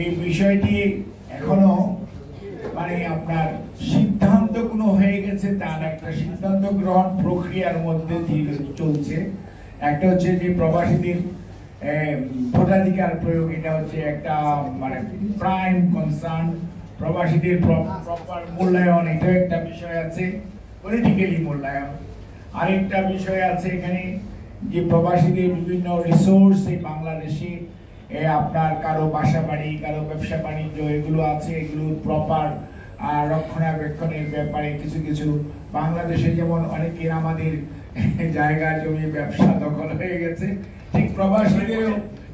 এই বিষয়টি এখনো মানে আপনার সিদ্ধান্ত কোনো হয়ে গেছে তার একটা সিদ্ধান্ত গ্রহণ প্রক্রিয়ার মধ্যে চলছে। একটা হচ্ছে যে প্রবাসীদের ভোটাধিকার প্রয়োগ, এটা হচ্ছে একটা মানে প্রাইম কনসার্ন। প্রবাসীদের প্রপার মূল্যায়ন, এটাও একটা বিষয় আছে, পলিটিক্যালি মূল্যায়ন। আরেকটা বিষয় আছে এখানে যে প্রবাসীদের বিভিন্ন রিসোর্স এই বাংলাদেশে আপনার কারো বাসা বাড়ি, কারো ব্যবসা বাণিজ্য এগুলো আছে, এগুলো প্রপার রক্ষণাবেক্ষণের ব্যাপারে কিছু কিছু বাংলাদেশে যেমন অনেকের আমাদের জায়গা জমি ব্যবসা দখল হয়ে গেছে, ঠিক প্রবাসীদেরও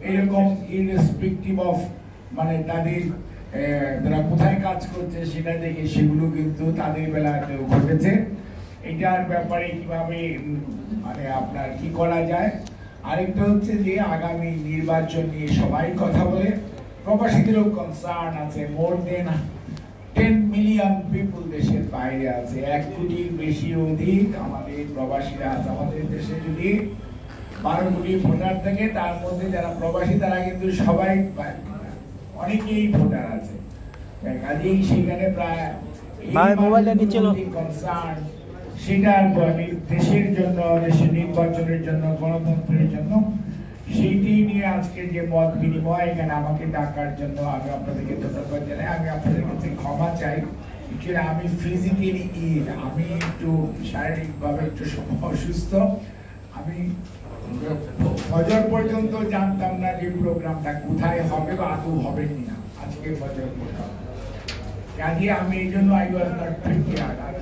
এরকম ইররেসপেক্টিভ অফ মানে তাদের তারা কোথায় কাজ করছে সেটা দেখে সেগুলো কিন্তু তাদের বেলাতে ঘটেছে। এটার ব্যাপারে কিভাবে মানে আপনার কি করা যায়। আরেকটা হচ্ছে যে আগামী নির্বাচন নিয়ে সবাই কথা বলে, প্রবাসীদেরও কনসার্ন আছে। মোর দেন 10 মিলিয়ন পিপল দেশের বাইরে আছে, 1 কোটির বেশি অধিক আমাদের প্রবাসীরা আছে। আমাদের দেশে যদি 12 কোটি ভোটার থাকে, তার মধ্যে যারা প্রবাসী তারা কিন্তু সবাই অনেকেই ভোটার আছে। কাজেই সেখানে প্রায় কনসার্ন সেটার দেশের জন্য, দেশের নির্বাচনের জন্য, গণতন্ত্রের জন্য, সেইটি নিয়ে আজকে যে মত বিনিময় এখানে আমাকে ডাকার জন্য আমি আপনাদেরকে ধন্যবাদ জানাই। আমি আপনাদের কাছে ক্ষমা চাই, আমি ফিজিক্যালি আমি একটু শারীরিকভাবে একটু অসুস্থ। আমি ফজর পর্যন্ত জানতাম না যে প্রোগ্রামটা কোথায় হবে বা আদৌ হবে কিনা আজকে ফজর পর্যন্ত। কাজে আমি এই জন্য আই ওয়াজ নট প্রিপেয়ার্ড। আর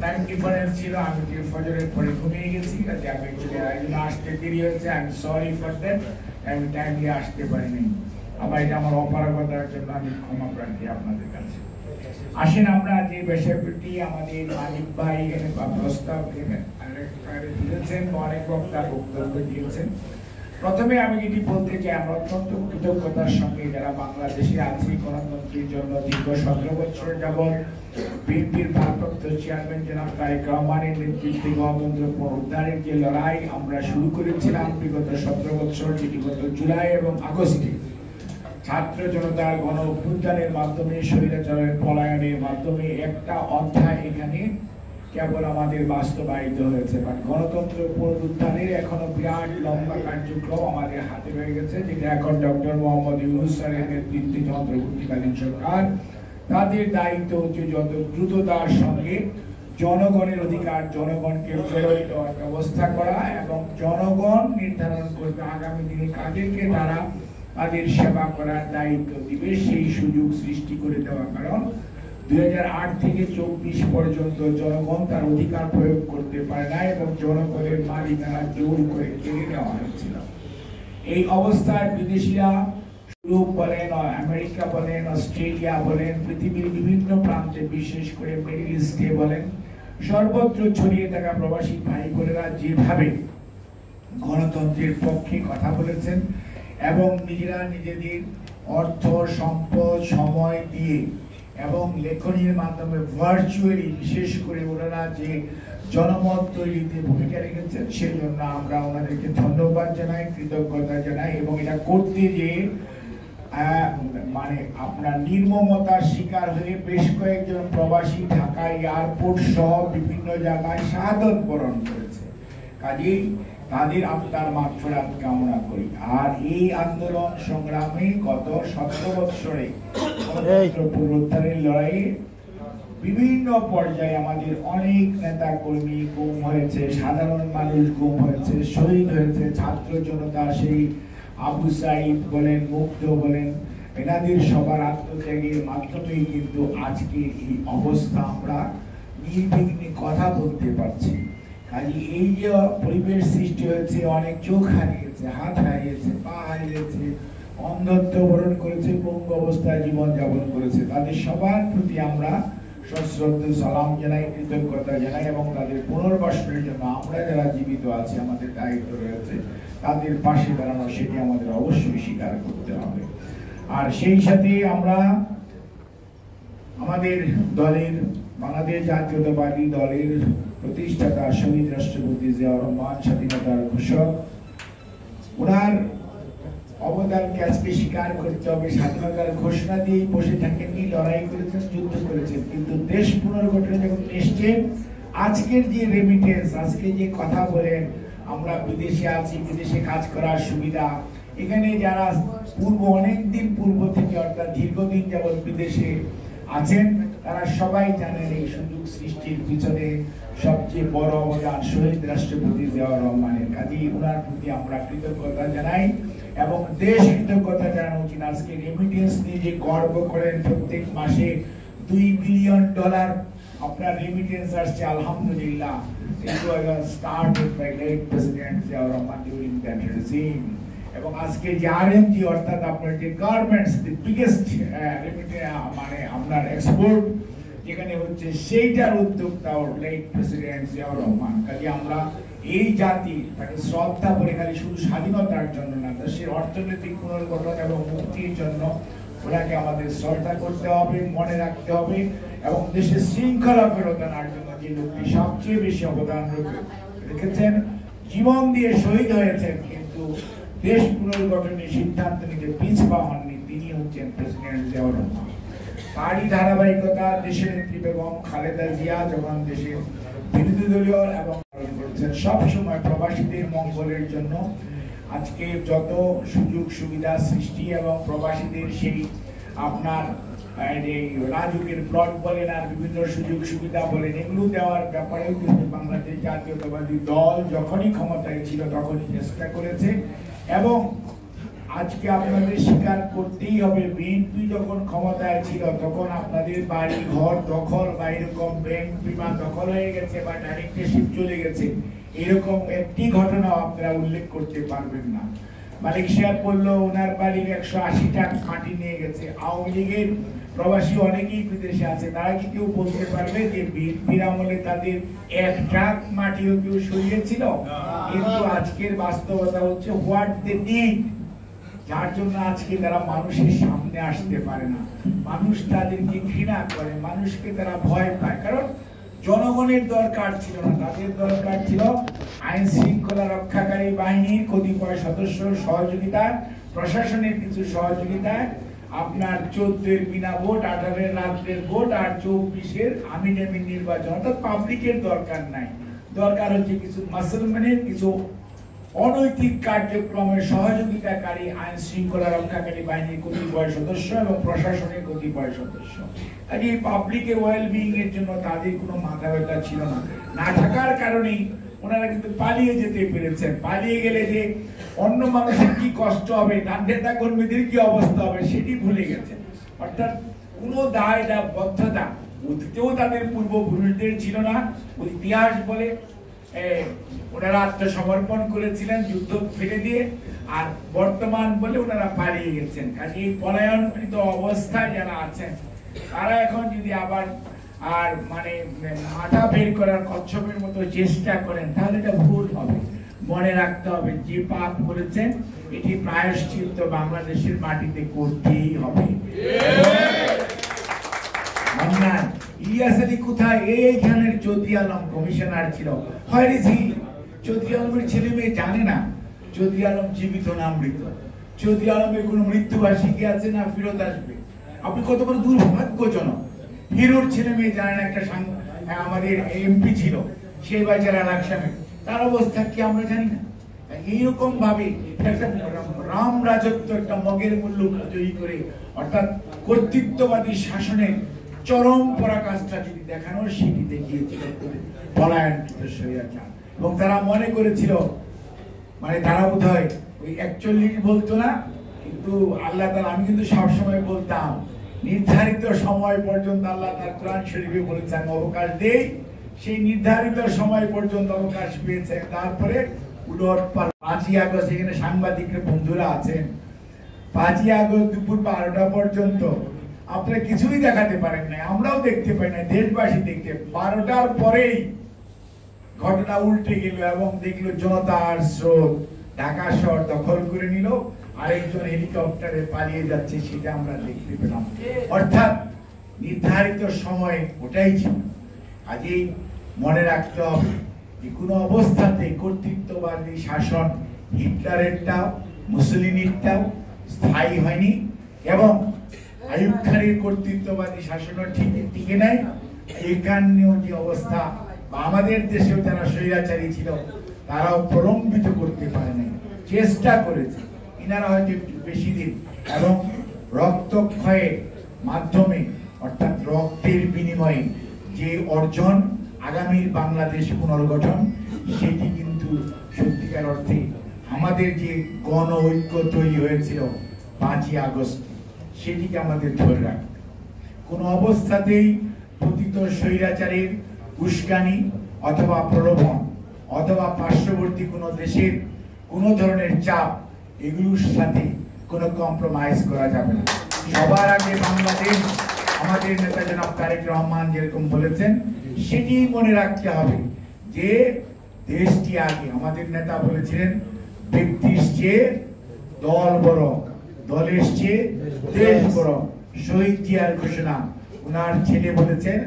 টাইম ডিফারেন্স ছিল, আমি যে ফজরের পরে ঘুমিয়ে গেছি, কাজে আমি আসতে দেরি হয়েছে। I am sorry for that, আমি টাইমলি আসতে পারিনি। আবার এটা আমার অপারগতার জন্য আমি ক্ষমা প্রার্থী আপনাদের কাছে। আসেন আমরা যে বিষয়টি আমাদের মালিক ভাই প্রস্তাব দিয়েছেন, অনেক বক্তা বক্তব্য দিয়েছেন। প্রথমে আমি যেটি বলতে চাই, আমরা অত্যন্ত কৃতজ্ঞতার সঙ্গে যারা বাংলাদেশে আছি গণতন্ত্রের জন্য দীর্ঘ 17 বছর যাবৎ বিএনপির ভারপ্রাপ্ত চেয়ারম্যান জনাব তারেক রহমানের নেতৃত্বে গণতন্ত্র পুনরুদ্ধারের যে লড়াই আমরা শুরু করেছিলাম বিগত 17 বছর, যেটি গত জুলাই এবং আগস্টে ছাত্র জনতার গণ অভ্যুত্থানের মাধ্যমে, স্বৈরাচারের পলায়নের মাধ্যমে একটা অধ্যায় এখানে কেবল আমাদের বাস্তবায়িত হয়েছে। বাট গণতন্ত্র পুনরুদ্ধারের এখনো বিরাট লম্বা কার্যক্রম আমাদের হাতে রয়ে গেছে, যেটা এখন ডক্টর মোহাম্মদ ইউনূস স্যারের নেতৃত্বে অন্তর্বর্তীকালীন সরকার তাদের দায়িত্ব হচ্ছে যত দ্রুততার সঙ্গে জনগণের অধিকার জনগণকে ফেরত দেওয়ার ব্যবস্থা করা, এবং জনগণ নির্ধারণ করবে আগামী দিনে কাদেরকে তারা তাদের সেবা করার দায়িত্ব দিবে, সেই সুযোগ সৃষ্টি করে দেওয়া। কারণ 2008 থেকে 24 পর্যন্ত জনগণ তার অধিকার প্রয়োগ করতে পারে না এবং জনগণের মালিকানা জোর করে কেড়ে নেওয়া হয়েছিল। এই অবস্থায় বিদেশিরা ইউরোপ বলেন, আমেরিকা বলেন, অস্ট্রেলিয়া বলেন, পৃথিবীর বিভিন্ন প্রান্তে, বিশেষ করে মিডল ইস্টে বলেন, সর্বত্র ছড়িয়ে থাকা প্রবাসী ভাই বোনেরা যেভাবে গণতন্ত্রের পক্ষে কথা বলেছেন এবং নিজেরা নিজেদের অর্থ সম্পদ সময় দিয়ে এবং লেখনীর মাধ্যমে ভার্চুয়ালি বিশেষ করে ওনারা যে জনমত তৈরিতে ভূমিকা রেখেছেন, সেজন্য আমরা ওনাদেরকে ধন্যবাদ জানাই, কৃতজ্ঞতা জানাই। এবং এটা করতে যে মানে আপনার নির্মমতার শিকার হয়ে বেশ কয়েকজন প্রবাসী ঢাকা এয়ারপোর্ট সহ বিভিন্ন জায়গায় শাহাদত বরণ করেছে। কাজেই তাদের আত্মার মাগফিরাত কামনা করি। আর এই আন্দোলন সংগ্রামে গত 17 বছরে গণতন্ত্র পুনরুদ্ধারের লড়াইয়ে বিভিন্ন পর্যায়ে আমাদের অনেক নেতা কর্মী গুম হয়েছে, সাধারণ মানুষ গুম হয়েছে, শহীদ হয়েছে। ছাত্র জনতা সেই আবু সাইদ বলেন, মুগ্ধ বলেন, এনাদের সবার আত্মত্যাগের মাধ্যমেই কিন্তু আজকে এই অবস্থা আমরা নির্বিঘ্নে কথা বলতে পারছি। কাজে এই যে পরিবেশ সৃষ্টি হয়েছে, অনেক চোখ হারিয়েছে, হাত হারিয়েছে, পা হারিয়েছে, অন্ধত্ব বরণ করেছে, পঙ্গু অবস্থায় জীবন যাপন করেছে, তাদের সবার প্রতি আমরা সশ্রদ্ধ সালাম জানাই, কৃতজ্ঞতা জানাই এবং তাদের পুনর্বাসনের জন্য আমরা যারা জীবিত আছি আমাদের দায়িত্ব রয়েছে তাদের পাশে দাঁড়ানো, সেটি আমাদের অবশ্যই স্বীকার করতে হবে। আর সেই সাথে আমরা আমাদের দলের, বাংলাদেশ জাতীয়তাবাদী দলের প্রতিষ্ঠাতা শহীদ রাষ্ট্রপতি জিয়াউর রহমান, স্বাধীনতার ঘোষক, ওনার অবদানকে আজকে স্বীকার করতে হবে। স্বাধীনতার ঘোষণা দিয়ে বসে থাকেননি, লড়াই করেছেন, যুদ্ধ করেছেন, কিন্তু দেশ পুনর্গঠনে যখন এসছেন, আজকের যে রেমিটেন্স, আজকে যে কথা বলেন আমরা বিদেশে আছি, বিদেশে কাজ করার সুবিধা, এখানে যারা অনেকদিন পূর্ব থেকে অর্থাৎ দীর্ঘদিন যাবৎ বিদেশে আছেন তারা সবাই জানেন এই সুযোগ সৃষ্টির পিছনে সবচেয়ে বড় অবদান শহীদ রাষ্ট্রপতি জিয়াউর রহমানের। কাজেই ওনার প্রতি আমরা কৃতজ্ঞতা জানাই এবং দেশ কৃতজ্ঞতা জানানো উচিত। আজকে রেমিটেন্স নিয়ে যে গর্ব করেন, প্রত্যেক মাসে $2 বিলিয়ন আপনার রেমিটেন্স আসছে, আলহামদুলিল্লাহ। It was started by late President Ziaur Rahman during that regime. এবং আজকে যে আরএমজি অর্থাৎ আপনার যে গার্মেন্টস, দি বিগেস্ট মানে আপনার এক্সপোর্ট যেখানে হচ্ছে, সেইটার উদ্যোক্তাও লেট প্রেসিডেন্ট জিয়াউর রহমান। কাজে আমরা এই জাতি তাকে শ্রদ্ধা করে খালি শুধু স্বাধীনতার জন্য না, দেশের অর্থনৈতিক পুনর্গঠন এবং মুক্তির জন্য ওনাকে আমাদের শ্রদ্ধা করতে হবে, মনে রাখতে হবে এবং দেশের শৃঙ্খলা ফেরত আনার জন্য যে লোকটি সবচেয়ে বেশি অবদান রেখেছেন, জীবন দিয়ে শহীদ হয়েছেন, কিন্তু দেশ পুনর্গঠনের সিদ্ধান্ত নিতে পিছপা হননি, তিনি হচ্ছেন প্রেসিডেন্ট জিয়াউর রহমান। তারই ধারাবাহিকতা দেশের নেত্রী বেগম খালেদা জিয়া যখন দেশের বিরোধী দলীয় এবং করেছেন সবসময় প্রবাসীদের মঙ্গলের জন্য। আজকে যত সুযোগ সুবিধা সৃষ্টি এবং প্রবাসীদের সেই আপনার রাজুকের প্লট বলেন আর বিভিন্ন সুযোগ সুবিধা বলেন, এগুলো দেওয়ার ব্যাপারেও কিন্তু বাংলাদেশ জাতীয়তাবাদী দল যখনই ক্ষমতায় ছিল তখনই চেষ্টা করেছে। এবং আজকে আপনাদের স্বীকার করতেই হবে, বিএনপি যখন ক্ষমতায় ছিল তখন আপনাদের বাড়ি ঘর দখল বা এরকম ব্যাংক বিমা দখল হয়ে গেছে বা ডাইরেক্টরশিপ চলে গেছে, এরকম একটি ঘটনাও আপনারা উল্লেখ করতে পারবেন না। মালিক সাহেব বললো ওনার বাড়ির 180টা খাঁটি নিয়ে গেছে। আওয়ামী লীগের প্রবাসী অনেকেই বিদেশে আছে, তারা কি কেউ বলতে পারবে যে বিএনপির আমলে তাদের 1 ট্রাক মাটিও কেউ সরিয়েছিল? কিন্তু আজকের বাস্তবতা হচ্ছে হোয়াট দে ডিড, যার জন্য আজকে তারা মানুষের সামনে আসতে পারে না, মানুষ তাদেরকে ঘৃণা করে, মানুষকে তারা ভয় পায়। কারণ জনগণের দরকার ছিল না, তাদের দরকার ছিল আইন শৃঙ্খলা রক্ষাকারী বাহিনীর কতিপয় সদস্যর সহযোগিতায়, প্রশাসনের কিছু সহযোগিতায়, আপনার 14-এর বিনা ভোট, 18-এর রাত্রের ভোট আর 24-এর আমিন আমিন নির্বাচন। অর্থাৎ পাবলিকের দরকার নাই, দরকার হচ্ছে কিছু মুসলমানের কিছু অনৈতিক কার্যক্রমের সহযোগিতাকারী আইন শৃঙ্খলা রক্ষাকারী বাহিনীর কতিপয় সদস্য এবং প্রশাসনের কতিপয় সদস্য। কাজে এই পাবলিকের ওয়েলবিং এর জন্য তাদের কোনো মাথা ব্যথা ছিল না, না থাকার কারণেই ওনারা কিন্তু পালিয়ে যেতে পেরেছেন। পালিয়ে গেলে যে অন্য মানুষের কি কষ্ট হবে, তার নেতা কর্মীদের কি অবস্থা হবে সেটি ভুলে গেছে। অর্থাৎ কোনো দায় বদ্ধতা অতীতেও তাদের পূর্বপুরুষদের ছিল না। ইতিহাস বলে ওনারা আত্মসমর্পণ করেছিলেন যুদ্ধ ফেলে দিয়ে, আর বর্তমান বলে ওনারা পালিয়ে গেছেন। কাজে এই পলায়নকৃত অবস্থায় যারা আছেন তারা এখন যদি আবার আর মানে মাথা বের করার কচ্ছপের মতো চেষ্টা করেন তাহলে এটা ভুল হবে। মনে রাখতে হবে যে পাপ করেছেন এটি প্রায়শ্চিত্ত বাংলাদেশের মাটিতে করতেই হবে। ইলিয়াস আলী কোথায়? এইখানের চৌধুরী আলম কমিশনার ছিল। চৌধুরী আলমের ছেলে মেয়ে জানে না চৌধুরী আলম জীবিত না মৃত, চৌধুরী আলমের কোন মৃত্যুবার্ষিকী আছে না ফেরত আসবে। আপনি কত বড় দুর্ভাগ্যজনক। হিরোর ছেলে মেয়ে জানে না, একটা আমাদের এমপি ছিল সেই বাজার আলাকসামে, তার অবস্থা কি আমরা জানি না। এইরকম ভাবে একটা রাম রাজত্ব একটা মগের মূল্য তৈরি করে, অর্থাৎ কর্তৃত্ববাদী শাসনের চরম পরাকাষ্ঠা যদি দেখানো সেটি দেখিয়েছিল পলায়নকৃত স্বৈরাচার। এবং তারা মনে করেছিল মানে তারা বোধহয় ওই 41 বলতো না, কিন্তু আল্লাহ তাআলা, আমি কিন্তু সবসময় বলতাম নির্ধারিত সময় পর্যন্ত আল্লাহ তার কোরআন শরীফে বলেছেন অবকাশ দেই, সেই নির্ধারিত সময় পর্যন্ত অবকাশ পেয়েছে। তারপরে উলট পালট 5ই আগস্ট এখানে সাংবাদিকরা বন্ধুরা আছেন, 5ই আগস্ট দুপুর 12টা পর্যন্ত আপনারা কিছুই দেখাতে পারেন না, আমরাও দেখতে পাই না, দেশবাসী দেখতে। 12টার পরেই ঘটনা উল্টে গেল এবং দেখলো জনতার স্রোত ঢাকা শহর দখল করে নিল, আরেকজন হেলিকপ্টারে পালিয়ে যাচ্ছে সেটা আমরা দেখতে পেলাম। অর্থাৎ নির্ধারিত সময় ওটাই ছিল। কাজেই মনে রাখতে হবে যে কোনো অবস্থাতে কর্তৃত্ববাদী শাসন হিটলারেরটাও মুসলিনিরটাও স্থায়ী হয়নি এবং আইয়ুব খানের কর্তৃত্ববাদী শাসনও ঠিক টিকে নাই। এখানেও যে অবস্থা বা আমাদের দেশেও যারা স্বৈরাচারী ছিল তারাও প্রলম্বিত করতে পারে নাই, চেষ্টা করেছে ইনারা হয়তো একটু বেশি দিন এবং রক্তক্ষয়ের মাধ্যমে অর্থাৎ রক্তের বিনিময়ে যে অর্জন আগামীর বাংলাদেশ পুনর্গঠন সেটি কিন্তু সত্যিকার অর্থে আমাদের যে গণ ঐক্য তৈরি হয়েছিল 5ই আগস্ট সেটিকে আমাদের ধরে রাখবে। কোনো অবস্থাতেই পতিত স্বৈরাচারের উস্কানি অথবা প্রলোভন অথবা পার্শ্ববর্তী কোনো দেশের কোনো ধরনের চাপ এগুলোর সাথে কোনো কম্প্রোমাইজ করা যাবে না। সবার আগে বাংলাদেশ, আমাদের নেতা জনাব তারেক রহমান যেরকম বলেছেন সেটি মনে রাখতে হবে যে দেশটি আগে। আমাদের নেতা বলেছিলেন ব্যক্তির চেয়ে দল বড়, দলের চেয়ে দেশ বড়। শহীদ জিয়ার ঘোষণা, ওনার ছেলে বলেছেন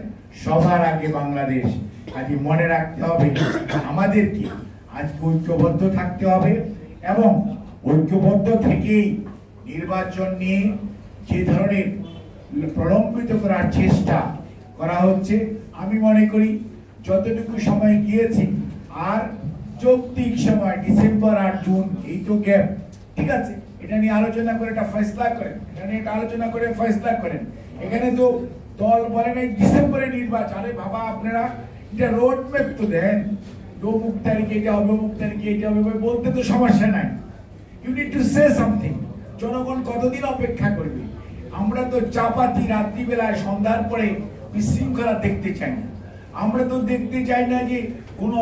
সবার আগে বাংলাদেশ। আজকে মনে রাখতে হবে আমাদেরকে আজকে ঐক্যবদ্ধ থাকতে হবে এবং ঐক্যবদ্ধ থেকেই নির্বাচন নিয়ে যে ধরনের প্রলম্বিত করার চেষ্টা করা হচ্ছে আমি মনে করি যতটুকু সময় গিয়েছি আর যৌক্তিক সময় ডিসেম্বর আর জুন এই তো গ্যাপ, ঠিক আছে, এটা নিয়ে আলোচনা করে একটা ফয়সলা করেন, এটা নিয়ে আলোচনা করে ফয়সলা করেন। এখানে তো দল বলেন এই ডিসেম্বরে নির্বাচন, আরে বাবা আপনারা এটা রোড ম্যাপ তো দেন, অমুক তারিখে এটা হবে, অমুক তারিখে এটা হবে বলতে তো সমস্যা নাই। You need to say something. জনগণ কতদিন অপেক্ষা করবে? আমরা তো চাপাতি রাত্রিবেলায় সন্ধ্যার পরে বিশৃঙ্খলা দেখতে চাই না। আমরা তো দেখতে চাই না যে কোনো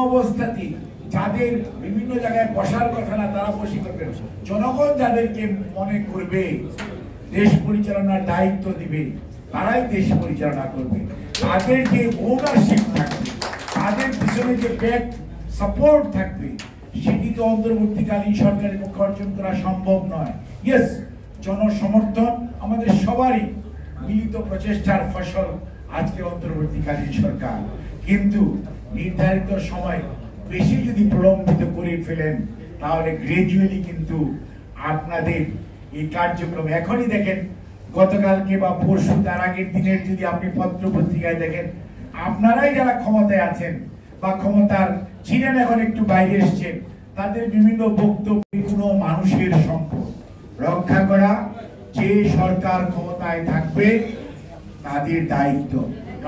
অবস্থাতেই যাদের বিভিন্ন জায়গায় বসার কথা না তারা বসে করবে। জনগণ যাদেরকে মনে করবে দেশ পরিচালনার দায়িত্ব দিবে তারাই দেশ পরিচালনা করবে। তাদের যে ওনারশিপ থাকবে, তাদের পিছনে যে ব্যাক সাপোর্ট থাকবে সেটি তো অন্তর্বর্তীকালীন সরকারের পক্ষে অর্জন করা সম্ভব নয়। ইয়েস, জনসমর্থন আমাদের সবারই মিলিত প্রচেষ্টার ফসল আজকে অন্তর্বর্তীকালীন সরকার, কিন্তু নির্ধারিত সময় বেশি যদি প্রলম্বিত করে ফেলেন তাহলে গ্রাজুয়ালি কিন্তু আপনাদের এই কার্যক্রম এখনই দেখেন, গতকালকে বা পরশু তার আগের দিনের যদি আপনি পত্র পত্রিকায় দেখেন, আপনারাই যারা ক্ষমতায় আছেন বা ক্ষমতার ছিলেন এখন একটু বাইরে এসছেন, তাদের বিভিন্ন বক্তব্য কোনো মানুষের সম্পদ রক্ষা করা যে সরকার ক্ষমতায় থাকবে তাদের দায়িত্ব।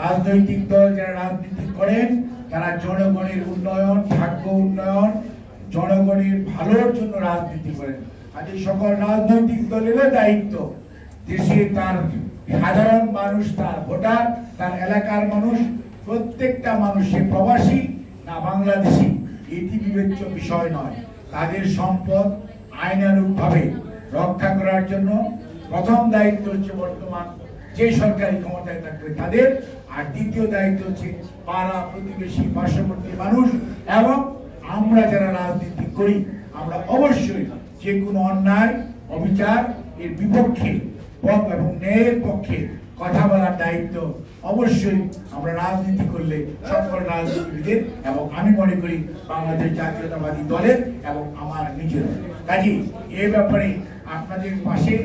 রাজনৈতিক দল যারা রাজনীতি করেন তারা জনগণের উন্নয়ন, ভাগ্য উন্নয়ন, জনগণের ভালোর জন্য রাজনীতি করেন। আজ এই সকল রাজনৈতিক দলেরও দায়িত্ব দেশে তার সাধারণ মানুষ, তার ভোটার, তার এলাকার মানুষ, প্রত্যেকটা মানুষের প্রবাসী না বাংলাদেশী এটি বিবেচ্য বিষয় নয়। তাদের সম্পদ আইনানুগভাবে রক্ষা করার জন্য প্রথম দায়িত্ব হচ্ছে বর্তমান যে সরকারি ক্ষমতায় থাকবে তাদের, আর দ্বিতীয় দায়িত্ব হচ্ছে পাড়া প্রতিবেশী পার্শ্ববর্তী মানুষ এবং আমরা যারা রাজনীতি করি আমরা অবশ্যই যে কোনো অন্যায় অবিচার এর বিপক্ষে এবং ন্যায়ের পক্ষে কথা বলার দায়িত্ব অবশ্যই আমরা রাজনীতি করলে সকল রাজনীতিবিদের এবং আমি মনে করি বাংলাদেশ জাতীয়তাবাদী দলের এবং আমার নিজের। কাজে এ ব্যাপারে আপনাদের পাশে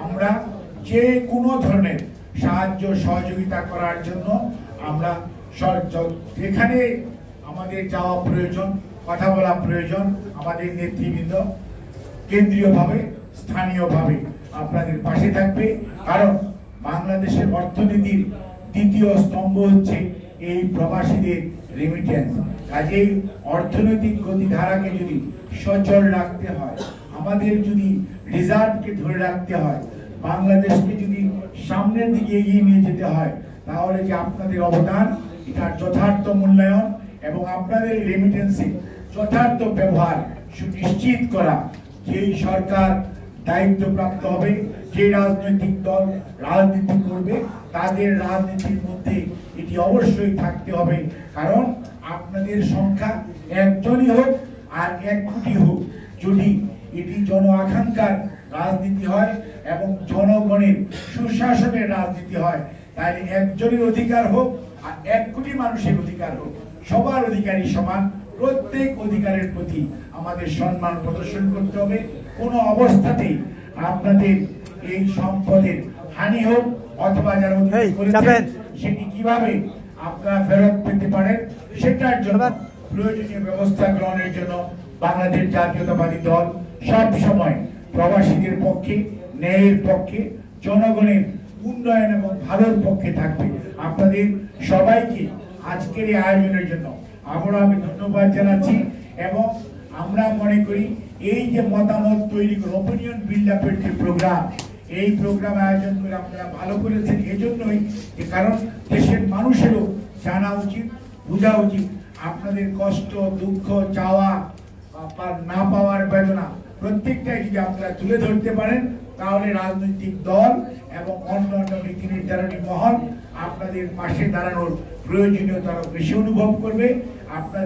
আমরা যে কোনো ধরনের সাহায্য সহযোগিতা করার জন্য আমরা যেখানে আমাদের যাওয়া প্রয়োজন, কথা বলা প্রয়োজন, আমাদের নেতৃবৃন্দ কেন্দ্রীয়ভাবে স্থানীয়ভাবে আপনাদের পাশে থাকবে। কারণ বাংলাদেশের অর্থনীতির দ্বিতীয় স্তম্ভ হচ্ছে এই প্রবাসীদের রেমিটেন্স। কাজেই অর্থনৈতিক গতিধারাকে যদি সচল রাখতে হয়, আমাদের যদি রিজার্ভকে ধরে রাখতে হয়, বাংলাদেশকে যদি সামনের দিকে এগিয়ে নিয়ে যেতে হয়, তাহলে যে আপনাদের অবদান এটার যথার্থ মূল্যায়ন এবং আপনাদের রেমিটেন্সে যথার্থ ব্যবহার সুনিশ্চিত করা যেই সরকার দায়িত্বপ্রাপ্ত হবে, যে রাজনৈতিক দল রাজনীতি করবে তাদের রাজনীতির মধ্যে এটি অবশ্যই থাকতে হবে। কারণ আপনাদের সংখ্যা একজনই হোক আর 1 কোটি হোক, যদি এটি জন আকাঙ্ক্ষার রাজনীতি হয় এবং জনগণের সুশাসনের রাজনীতি হয়, তাহলে একজনের অধিকার হোক আর 1 কোটি মানুষের অধিকার হোক, সবার অধিকারই সমান। প্রত্যেক অধিকারের প্রতি আমাদের সম্মান প্রদর্শন করতে হবে। কোনো অবস্থাতেই আপনাদের এই সম্পদের হানি হোক অথবা যারা অধিকার করেছেন সেটি কিভাবে আপনারা ফেরত পেতে পারেন সেটার জন্য প্রয়োজনীয় ব্যবস্থা গ্রহণের জন্য বাংলাদেশ জাতীয়তাবাদী দল সব সময় প্রবাসীদের পক্ষে, ন্যায়ের পক্ষে, জনগণের উন্নয়ন এবং ভালোর পক্ষে থাকবে। আপনাদের সবাইকে আজকের এই আয়োজনের জন্য আবারও আমি ধন্যবাদ জানাচ্ছি এবং আমরা মনে করি এই যে মতামত তৈরি করে অপিনিয়ন বিল্ড আপের যে প্রোগ্রাম, এই প্রোগ্রাম আয়োজন করে আপনারা ভালো করেছেন এজন্যই যে কারণ দেশের মানুষেরও জানা উচিত, বোঝা উচিত আপনাদের কষ্ট, দুঃখ, চাওয়া, না পাওয়ার বেদনা প্রত্যেকটাই যদি আপনারা তুলে ধরতে পারেন তাহলে রাজনৈতিক দল এবং অন্যান্য নীতি নির্ধারণী মহল আপনাদের পাশে দাঁড়ানোর প্রয়োজনীয়তা বেশি অনুভব করবে। আপনার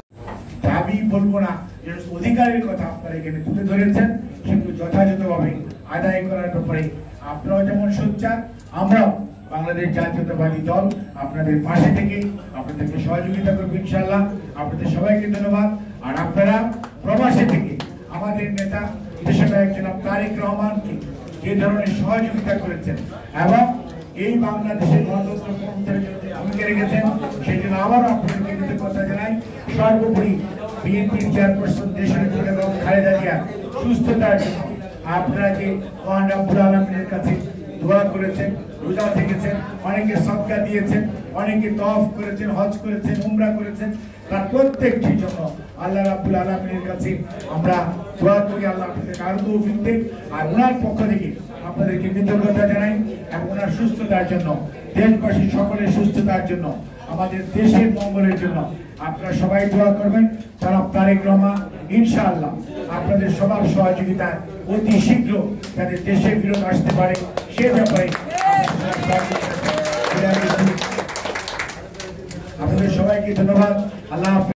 দাবি বলবো না, যে অধিকারের কথা আপনারা এখানে তুলে ধরেছেন সেগুলো যথাযথভাবে আদায় করার ব্যাপারে আপনারাও যেমন সোচ্চার, আমরাও বাংলাদেশ জাতীয়তাবাদী দল আপনাদের পাশে থেকে আপনাদেরকে সহযোগিতা করবো ইনশাআল্লাহ। আপনাদের সবাইকে ধন্যবাদ। আর আপনারা প্রবাসে থেকে আমাদের নেতা দেশনায়ক জনাব তারেক রহমানকে যে ধরনের সহযোগিতা করেছেন এবং এই বাংলাদেশের গণতন্ত্র পুনরুদ্ধারের জন্য ভূমিকা রেখেছেন সেই জন্য আবারও আপনাদেরকে কৃতজ্ঞতা জানাই। সর্বোপরি বিএনপির চেয়ারপারসন দেশনেত্রী বেগম খালেদা জিয়া সুস্থতার জন্য আপনারা যে মহান রব্বুল আলামিনের কাছে দোয়া করেছেন, রোজা থেকেছেন, অনেকে সদকা দিয়েছেন, অনেকে তওয়াফ করেছেন, হজ করেছেন, উমরা করেছেন, তার প্রত্যেকটির জন্য আল্লাহ রাব্বুল আলামিনের কাছে আমরা দোয়া করি আল্লাহ আপনাদেরকে আরো তৌফিক দেন। আর ওনার পক্ষ থেকে আপনাদেরকে কৃতজ্ঞতা জানাই এবং ওনার সুস্থতার জন্য, দেশবাসী সকলের সুস্থতার জন্য, আমাদের দেশের মঙ্গলের জন্য আপনারা সবাই দোয়া করবেন। জনাব তারেক রহমান ইনশাআল্লাহ আপনাদের সবার সহযোগিতায় অতি শীঘ্র যাতে দেশে ফিরত আসতে পারে সে ব্যাপারে আপনাদের সবাইকে ধন্যবাদ। আল্লাহ।